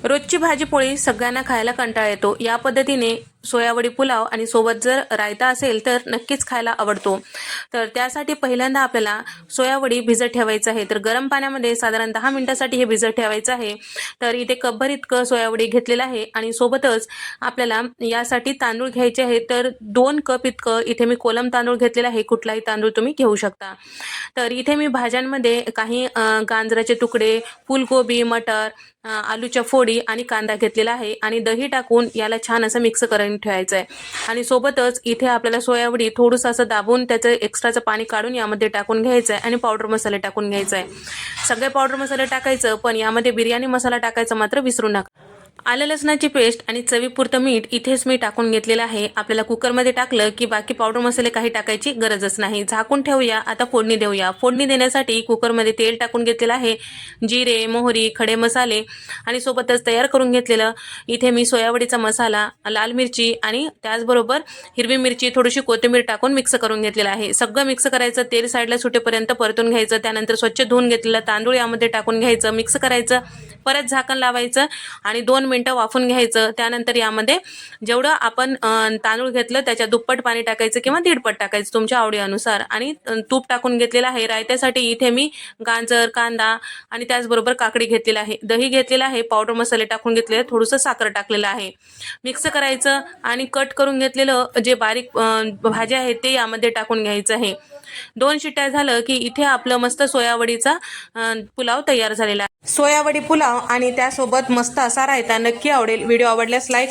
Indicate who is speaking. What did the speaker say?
Speaker 1: रोजची भाजी पोळी सगळ्यांना खायला कंटाळा येतो। या पद्धतीने सोयावडी पुलाव आणि सोबत जर रायता असेल तर नक्कीच खायला आवडतो। तर त्यासाठी पहिल्यांदा आपल्याला सोयावडी भिजत ठेवायचं आहे। तर गरम पाण्यामध्ये साधारण 10 मिनिटांसाठी हे भिजत ठेवायचं आहे। तर इथे कपभर इतकं सोयावडी घेतलेलं आहे आणि सोबतच आपल्याला यासाठी तांदूळ घ्यायचे आहेत। तर 2 कप इतकं इथे मी कोलम तांदूळ घेतलेला आहे, कुठलाही तांदूळ तुम्ही घेऊ शकता। तर इथे मी भाज्यांमध्ये काही गाजराचे तुकडे, फुलगोबी, मटर, आलूच्या फोडी आणि कांदा घेतलेला आहे आणि दही टाकून याला छान असं मिक्स करून ठेवायचं आहे। आणि सोबतच इथे आपल्याला सोयावडी थोडंसं असं दाबून त्याचं एक्स्ट्राचं पाणी काढून यामध्ये टाकून घ्यायचं आहे आणि पावडर मसाले टाकून घ्यायचा आहे। सगळे पावडर मसाले टाकायचं, पण यामध्ये बिर्याणी मसाला टाकायचा मात्र विसरू नका। आलं लसणाची पेस्ट आणि चवीपुरतं मीठ इथेच मी टाकून घेतलेलं आहे। आपल्याला कुकरमध्ये टाकलं की बाकी पावडर मसाले काही टाकायची गरजच नाही। झाकून ठेवूया। आता फोडणी देऊया। फोडणी देण्यासाठी कुकरमध्ये तेल टाकून घेतलेलं आहे। जिरे, मोहरी, खडे मसाले आणि सोबतच तयार करून घेतलेलं इथे मी सोयावडीचा मसाला, लाल मिरची आणि त्याचबरोबर हिरवी मिरची, थोडीशी कोथिंबीर टाकून मिक्स करून घेतलेलं आहे। सगळं मिक्स करायचं, तेल साईडला सुटेपर्यंत परतून घ्यायचं। त्यानंतर स्वच्छ धुवून घेतलेलं तांदूळ यामध्ये टाकून घ्यायचं, मिक्स करायचं, परत झाकण लावायचं आणि 2 मिनिटं वाफून घ्यायचं। त्यानंतर यामध्ये जेवढं आपण तांदूळ घेतलं त्याच्या दुप्पट पाणी टाकायचं किंवा दीडपट टाकायचं तुमच्या आवडीनुसार आणि तूप टाकून घेतलेलं आहे। रायत्यासाठी इथे मी गाजर, कांदा आणि त्याचबरोबर काकडी घेतलेला आहे, दही घेतलेला आहे, पावडर मसाले टाकून घेतलेले, थोडंसं साखर टाकलेलं आहे। मिक्स करायचं आणि कट करून घेतलेलं जे बारीक भाज्या आहेत ते यामध्ये टाकून घ्यायचं आहे। 2 शिट्ट्या झालं की इथे आपलं मस्त सोयावडीचा पुलाव तयार झालेला आहे। सोयावडी पुलाव आणि त्यासोबत मस्त असा रायता नक्की आवडेल। व्हिडिओ आवडल्यास लाईक